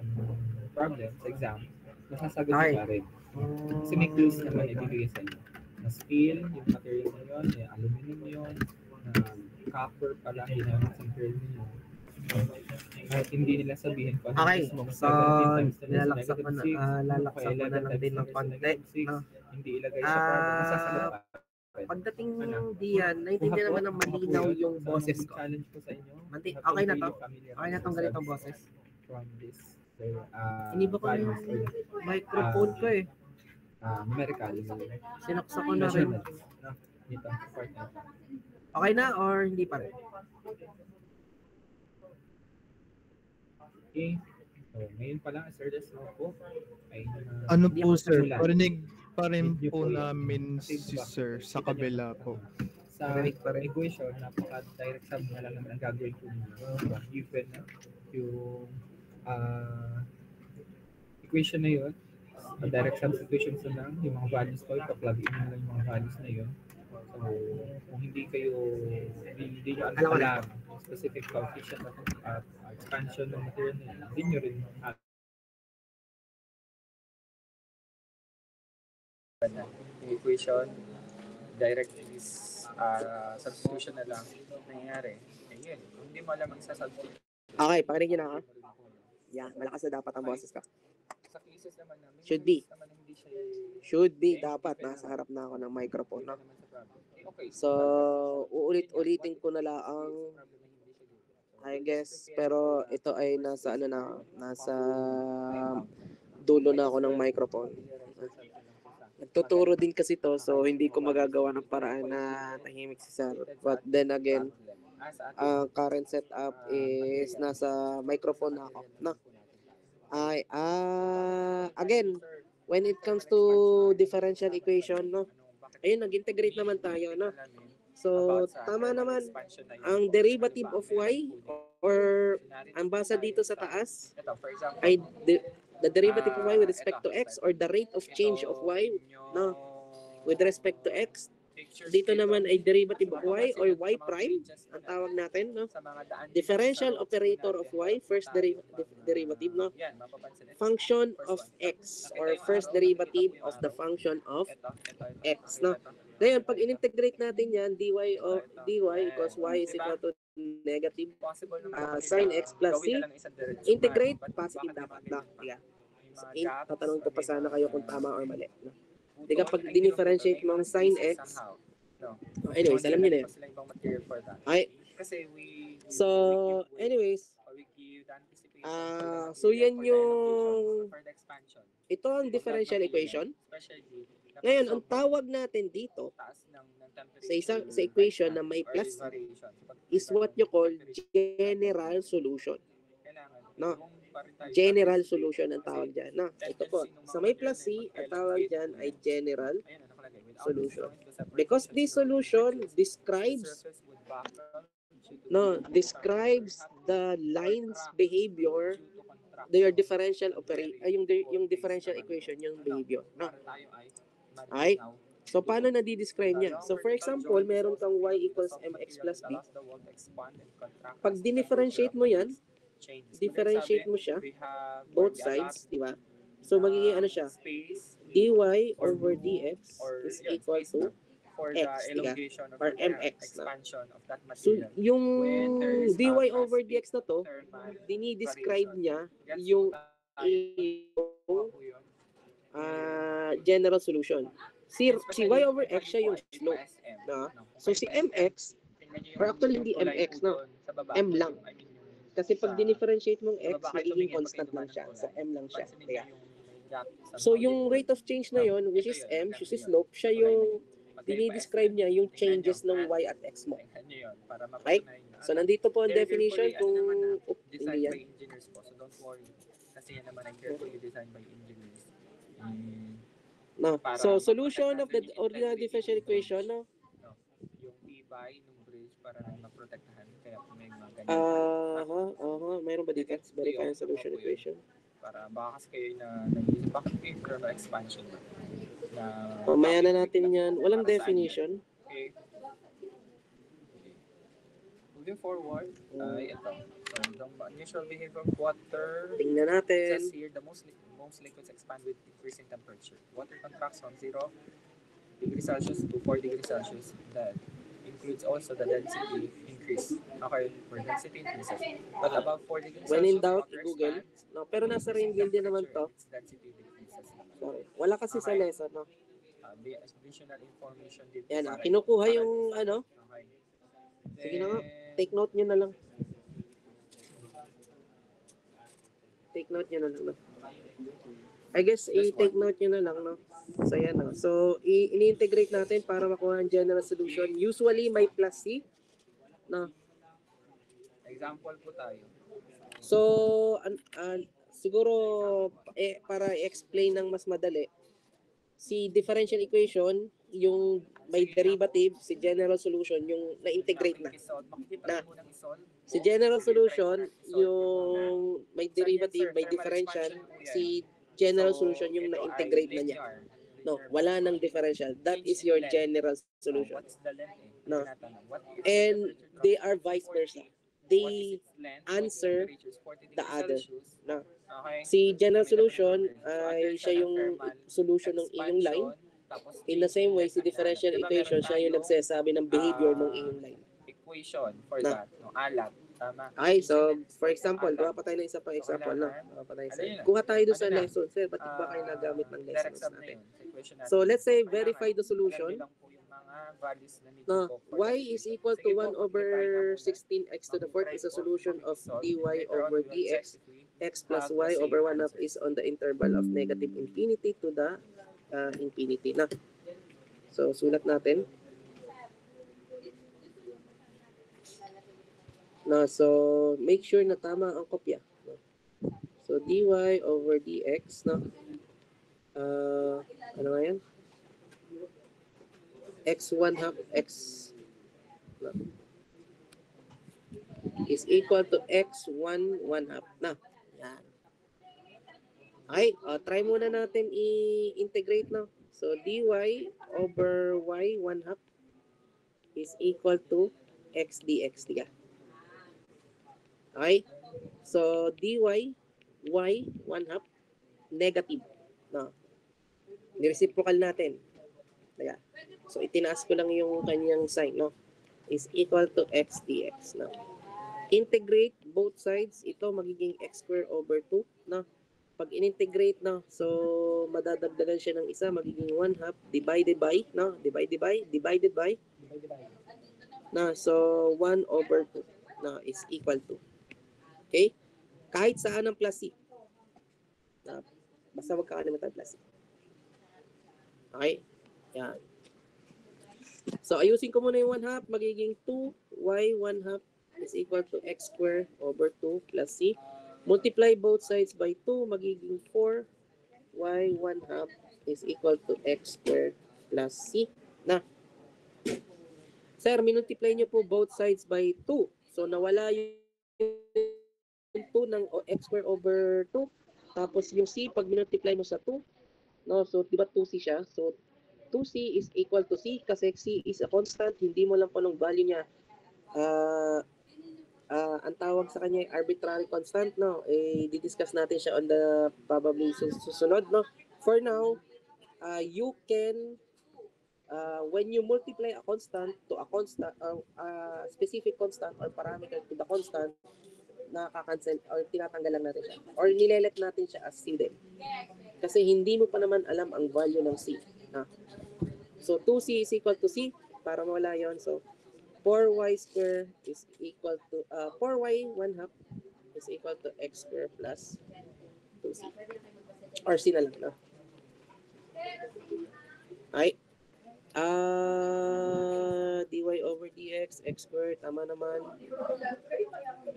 problem sa exam, masasagot Ay. pa rin. Kasi may clues naman ibibigay sa inyo. Na steel, yung material na yun, yung aluminum yun, copper pala, hindi namin sa material ninyo. Kahit hindi nila sabihin kung ano Okay, mismo, so 17 times 10 is lalaksak ko na, negative 6, lalaksak ko na lang 11 din ng times 10 is konti. negative 6, No? hindi ilagay sa problem, masasagot pa. Pagdating Ano? diyan, naintindihan naman ng malinaw yung boses ko. Challenge ko sa inyo. Okay na to? Okay na tong ganitong boses. From this, Hindi ba ko yung microphone ko eh. numerical. Sinaksak ko na rin. Measurements, no? Dito, part na ito. Okay na or hindi pa rin? Okay. So, ngayon pa lang, sir, let's go po. Ay, Ano Hindi po ako sir, simulan. parinig pa rin Video po po yun. namin Kasi si diba, sir sa kita niyo kabila po, po. sa Marinig pa rin. equation, napaka-direct sum na lang naman ang gagawin ko ninyo. Given na yung equation na yun, direct substitution sa lang, yung mga values ko, ipa-plug in na lang yung mga values na yun. So, kung hindi hindi nyo Alam ko na. alam specific coefficient at expansion ng material na yun, hindi nyo rin yung equation, direct is substitution na lang nangyayari. Ayun, kung hindi mo alam ang isa-substitute. Okay, pakinig niyo na ako. Yeah, malakas na dapat ang boses ko. Sa cases naman namin, Should be. naman hindi siya Should be, dapat. Nasa harap na ako ng microphone. No? naman sa problem. Okay. So, uulit-ulitin ko na lang ang I guess, pero ito ay nasa ano na, nasa dulo na ako ng microphone. Nagtuturo din kasi to, so hindi ko magagawa ng paraan na tahimik si Sir. But then again, ang current setup is nasa microphone na ako. No? Again, when it comes to differential equation, no? Ayun, nag-integrate naman tayo, no? So, about sa tama thermal naman. expansion na yun. Ang derivative Halimbawa, of y or ang basa dito sa taas ito, for example, ay the derivative of y with respect ito, to x or the rate of change of y, no, with respect to x. pictures Dito naman ay derivative of y or y sa mga prime pages mo ang na, tawag natin, no? sa mga daan dito Differential sa notes operator po of natin, y, first tayong mga- derivative, no? Yan, mapapansin. Ito, Function first of one. x Nakita or yung first araw, derivative nakita po yung of the araw. function of Ito. x, Nakita no? ito. Ngayon, pag in-integrate natin yan, dy of Ito. dy equals y is Diba? equal to negative Possible naman sin x plus gawin c. na lang isang diretso. Integrate, But positive bakit dapat, naman no? ganyan pa? Yeah. May mga gaps, Tatanong ko or pa may sana mga kayo kung tama or mali, no? buto, Di ka pag ay, dinifferentiate may mo ang mga sin pieces x, somehow. No. anyways, alam niyo na Kailangan yan. pa sila ibang material for that. Okay, Kasi so, anyways, we give the anticipation for the so yan material, for the allocation, yung, for the expansion. ito ang of that differential material. equation. Especially, Ngayon, ang sobrang tawag natin dito taas ng sa temperature equation na may or plus variation. is what you call general solution. Kailangan, No. yung pa rin tayo General sa solution ang tawag dyan. No, ito po. Sa may plus c, ang tawag dyan ay general Ayan, nakalagay, without solution. showing the separation Because this solution describes, surface would background due to no, describes the lines behavior, their differential yung differential equation, yung behavior. No? para tayo Ay, so paano na-describe niya? So for example, meron kang y equals mx plus b. Pag dinifferentiate mo yan, differentiate mo siya, both sides, di ba? So magiging ano siya? dy over dx is equal to for x, the diba? elongation of Or the mx na. expansion of that So material. yung When there is dy a over dx na to, thermal dinidescribe variation. niya Gets yung mo tayo? general solution. Si y over x siya yung slope. No? So si mx, or actually hindi mx, no? M lang. Kasi pag dinifferentiate mong x, magiging constant lang siya. So m lang siya. Kaya. So yung rate of change na yon, which is m, which is slope, siya yung dinidescribe niya yung changes ng y at x mo. Okay? So nandito po ang definition kung designed hindi by yan. engineers po. So don't worry. Kasi yan naman ay carefully designed by engineers. No. So solution of the ordinary differential equation, no? Yung tibay ng bridge para nang maprotektahan. Kaya po may mga ganyan. Mayroon ba dito? Verify ang solution equation. Para baka kasi kayo na nag-isip, bakit may thermal expansion ba? Na, Mamaya na natin yan. Walang para saan definition. yan? Okay. Moving forward, ito. So, the unusual behavior of water. Tingnan It natin. says here, the most liquids expand with increasing temperature. Water contracts from 0 degrees Celsius to 4 degrees Celsius. That includes also the density increase. Okay, where density increases. But above 4 degrees When in Celsius, doubt, water i-google. expands. No, pero nasa Rainville din naman to. Its density decreases. Sorry. Wala kasi sa lesson, no? The additional information dito. Yan, kinukuha yung ano. Okay. Sige na nga. Take note nyo na lang. Take note nyo na lang, no? I guess, i-take note nyo na lang, no? So, yan, no? So, ini-integrate natin para makuha ang general solution. Usually, may plus C, no? Example po tayo. So, siguro, para i-explain ng mas madali, si differential equation, yung may derivative, si general solution, yung na-integrate na. Na. Si general solution, yung may derivative, may differential, si general solution yung na-integrate na niya. No, wala nang differential. That is your general solution. No. And they are vice versa. They answer the other. No. Si general solution ay siya yung solution ng iyong line. In the same way, si differential equation, siya yung nagsasabi ng behavior ng iyong line. Equation for Na. that. No, alat. Tama. Ay, so, for example, gawa pa tayo ng isa pang example, no? Gawa pa tayo isa. Kuha tayo doon sa lesson. Sir, ba't ba kayo nagamit ng lessons natin? So, let's say, verify the solution. No, y is equal to 1 over 16x to the fourth is a solution of dy over dx. X plus y over 1 half is on the interval of negative infinity to the infinity na. So, sulat natin. No, so, make sure na tama ang kopya. No? So, dy over dx, no? Ano nga yan? X1 half, x na, is equal to x1 1 half na. Yan. Okay, try muna natin i-integrate na. So, dy over y 1 half is equal to x dx. Diga. Okay? So, dy y 1 half negative. No. Ni-reciprocal natin. Diga. So, itinaas ko lang yung kanyang sign, no? Is equal to x dx. No? Integrate both sides. Ito magiging x square over 2. No? Pag in-integrate, no, so madadagdagan siya ng isa, magiging 1 half divided by, no, divided by, no, so 1 over 2, no, is equal to. Okay? Kahit saan ang plus c. No, basta wag kakalimutan plus c. Okay? Yan. So ayusin ko muna yung 1 half, magiging 2y 1 half is equal to x square over 2 plus c. Multiply both sides by 2, magiging 4. Y 1 half is equal to x squared plus c. Na. Sir, minultiply nyo po both sides by 2. So, nawala yung 2 ng x squared over 2. Tapos yung c, pag minultiply mo sa 2, no, so, di ba 2c siya? So, 2c is equal to c kasi c is a constant. Hindi mo lang po ng value niya ang tawag sa kanya ay arbitrary constant, no? Di-discuss natin siya on the probably susunod, no? For now, you can, when you multiply a constant to a constant, specific constant or parameter to the constant, nakaka-cancel or tinatanggal lang natin siya. Or nilelet natin siya as c din. Kasi hindi mo pa naman alam ang value ng c. So, 2c is equal to c. Para mawala yon. So, 4y square is equal to 4y 1 half is equal to x square plus 2c. Or c na lang, no? Ay. Dy over dx, x square, tama naman.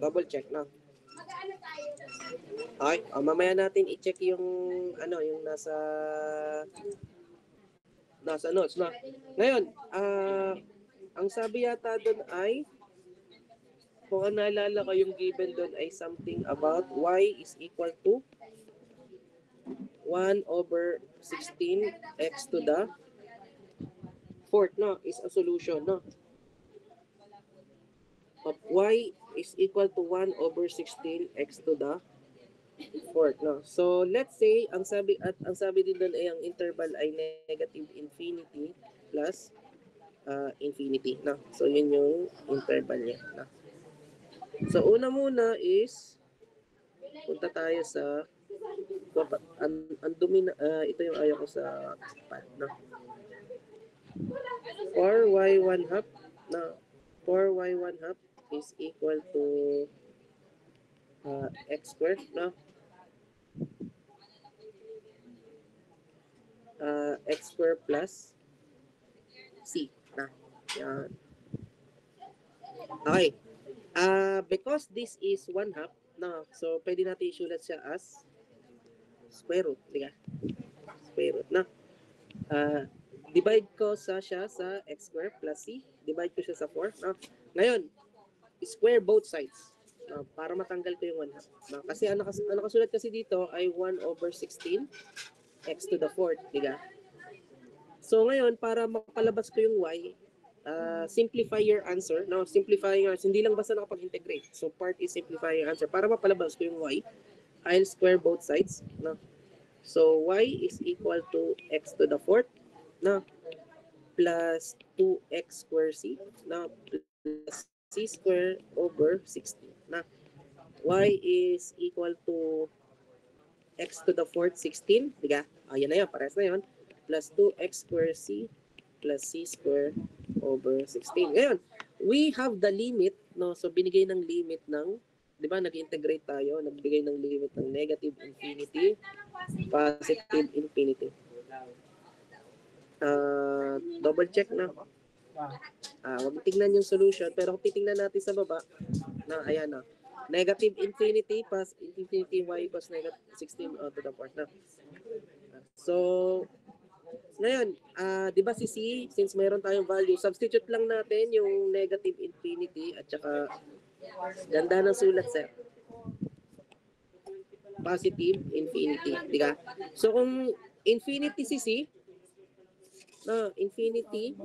Double check, no? Okay, mamaya natin i-check yung yung nasa notes, no? Ngayon, ang sabi yata doon ay, kung ang naalala ko yung given doon ay something about y is equal to 1 over 16 x to the fourth, no, is a solution, no? Of y is equal to 1 over 16 x to the fourth, no? So, let's say, ang sabi din doon ay ang interval ay negative infinity plus infinity, no? So, yun yung interval niya, no? So, una muna is punta tayo sa ang dumi na, ito yung ayaw ko sa pad, no? 4y 1 half, no? 4y 1 half is equal to x squared, no? X squared plus c, na. Yan. Okay. Because this is 1 half, no, so pwede natin isulat siya as square root, di ka? Square root, no? Divide ko siya sa x square plus c. Divide ko siya sa 4, no? Ngayon, square both sides, no? Para matanggal ko yung 1 half. No? Kasi ang nakasulat kasi dito ay 1 over 16 x to the 4th, di ka? So ngayon, para makalabas ko yung y, simplify your answer. No, simplify your answer. Hindi lang basta nakapag-integrate. So, part is simplify your answer. Para mapalabas ko yung y, I'll square both sides. No? So, y is equal to x to the 4th. No? Plus 2x square c. No? Plus c square over 16. No? Y is equal to x to the 4th, 16. Diga? Yan na yun. Parehas na yun. Plus 2x square c plus c square over 16. Ngayon, we have the limit, no? So, binigay ng limit ng, di ba, nag-integrate tayo, nagbigay ng limit ng negative infinity, positive infinity. Double check na. Wag tingnan yung solution, pero kung titingnan natin sa baba, na, ayan na. Negative infinity plus infinity y plus negative 16 to the fourth na. So, Ngayon, di ba si C, since mayroon tayong value, substitute lang natin yung negative infinity at saka ganda ng sulat, sir. Positive infinity, di ka? So kung infinity si C, infinity,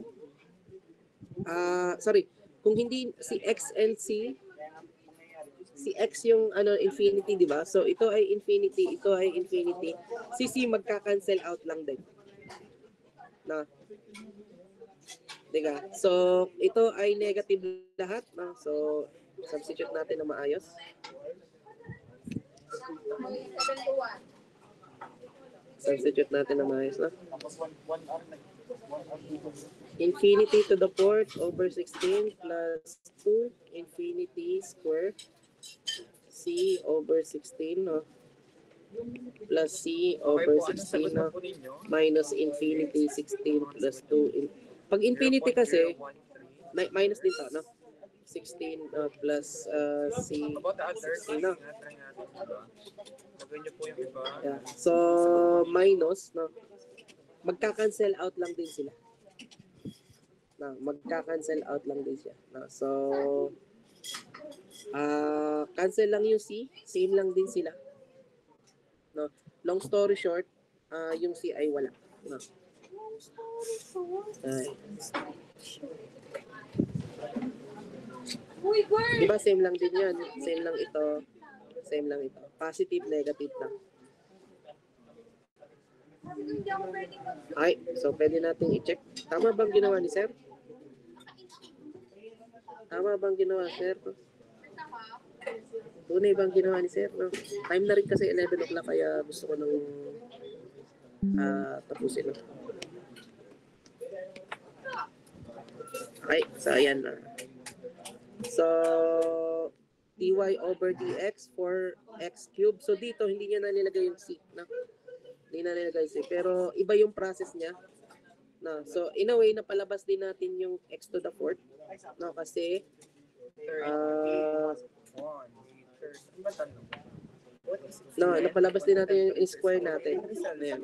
kung hindi si X and C, si X yung infinity, di ba? So ito ay infinity, ito ay infinity. Si C magka-cancel out lang din. Diga. So ito ay negative lahat, So substitute natin na maayos. Substitute natin na maayos, Infinity to the fourth over 16 plus 2 infinity square C over 16, plus C over 16, minus infinity 16 plus 2. Pag infinity kasi, minus din to, 16 plus C 16, Yeah. So, minus, magka-cancel out lang din sila. Magka-cancel out lang din siya. So, cancel lang yung C, same lang din sila. Long story short, yung C ay wala. Diba same lang din yan? Same lang ito. Same lang ito. Positive, negative lang. Ay, so pwede natin i-check. Tama bang ginawa ni sir? Tama bang ginawa, sir? Tunay bang ginawa ni sir? Time na rin kasi 11 o'clock kaya gusto ko nang tapusin. Okay, so ayan na. So, dy over dx for x cubed. So dito, hindi niya nalilagay yung c. Hindi na nilagay C. Pero iba yung process niya. So, in a way, napalabas din natin yung x to the fourth. Kasi, napalabas din natin yung square natin. Ayan.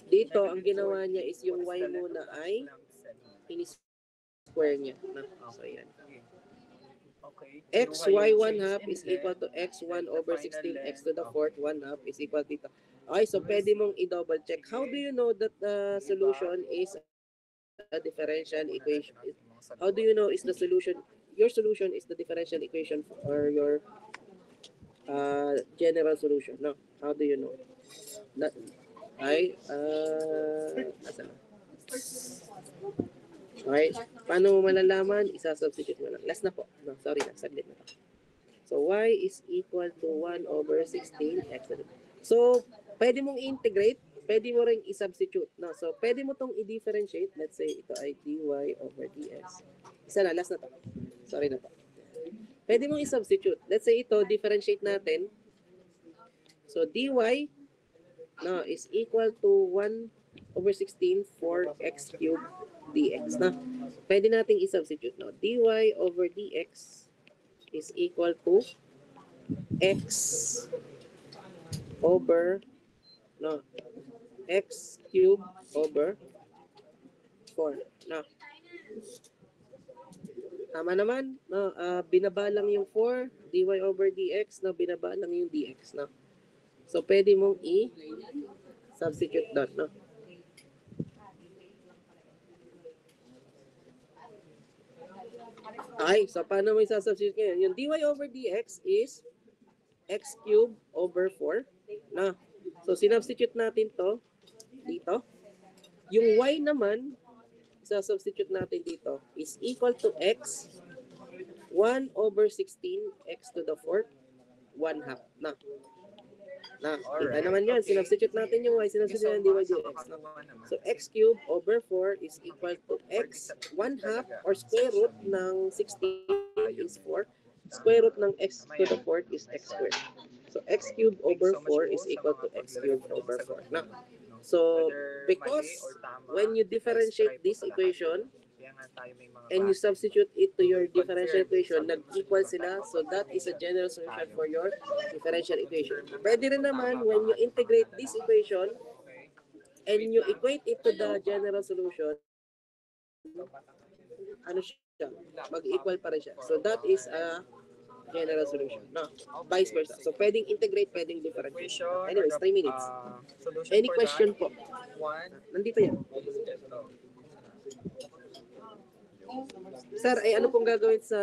Dito, ang ginawa niya is yung y muna ay in-square niya. So, ayan. X, y 1/2 is equal to x1 over 16, x to the fourth 1/2 is equal to ito. Okay, so pwede mong i-double check. How do you know that the solution is a differential equation? How do you know is the solution? Your solution is the differential equation or your general solution. No, how do you know? Okay, paano mo malalaman? Isa-substitute mo lang. Last na po. Sorry na, saglit na to. So, y is equal to 1 over 16 x. So, pwede mong i-integrate, pwede mo rin i-substitute. So, pwede mo tong i-differentiate. Let's say, ito ay dy over dx. Isa na, last na to. Sorry na po. Pwede mong i-substitute. Let's say, ito, differentiate natin. So, dy is equal to 1 over 16 for x cubed dx. Pwede nating i-substitute. Dy over dx is equal to x over x cubed over 4. Tama naman. Binaba lang yung 4. Dy over dx. Binaba lang yung dx. So, pwede mong i-substitute doon. Okay, so paano mo i-substitute ngayon? Yung dy over dx is x cubed over 4. So, sinubstitute natin to dito. Yung y naman, isa-substitute natin dito is equal to x 1 over 16 x to the 4th 1/2. Kita naman yun. Sinubstitute natin yung y, sinubstitute natin dy dx. So, x cubed over 4 is equal to x 1/2 or square root ng 16 is 4. Square root ng x to the 4th is x squared. So, x cubed over 4 is equal to x cubed over 4. So, because when you differentiate this equation, and you substitute it to your differential equation, nag-equal sila. So that is a general solution for your differential equation. Pwede rin naman, when you integrate this equation and you equate it to the general solution, ano siya, mag-equal pa rin siya. So that is a general solution. No, vice versa. So pwedeng integrate, pwedeng differentiate. Anyways, 3 minutes. Any question po? Nandito yan. Sir, ay ano pong gagawin sa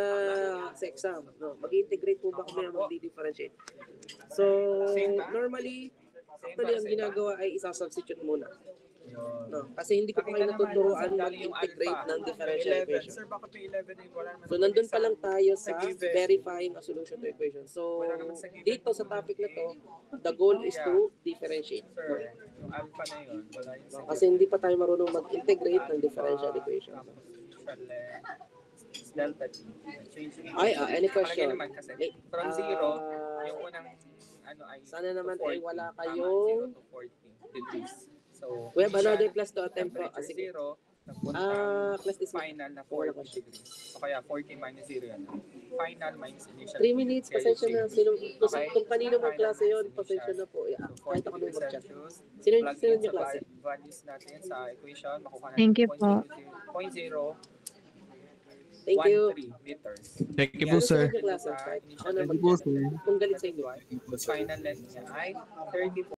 exam? No, mag-integrate po ba kami o mag-differentiate? So, normally, actually, ang ginagawa ay isa-substitute muna. No, kasi hindi ko pa kayo natuturuan mag-integrate ng differential equation. So, nandun pa lang tayo sa verifying a solution to equation. So, dito sa topic na to, the goal is to differentiate. No? Yung alpha na yun, wala yung No, kasi hindi pa tayo marunong mag-integrate ng differential equation. delta t. Ay, any question? Naman kasi, from 0, yung unang ano ay Sana naman ay wala tama, kayong 0 to 40 degrees. So, we have another class to attempt po. temperature Sige. 0, napunta Class is final na 40 degrees. So, kaya 40 minus 0 yan. Final minus initial. 3 minutes, Kaya pasensya na. yung Kung kanino mo klase yun, pasensya na po. Yeah, kahit ako nung mag-chat. Sino plug yung in sa klase? values natin sa equation, makukuha natin Thank you po. 0.0 Thank you. 13 liters. Thank you po, sir. Sino yung klase? Kahit ako na Thank you po, mag-chat. sir. Kung galit sa inyo. Final length niya ay 34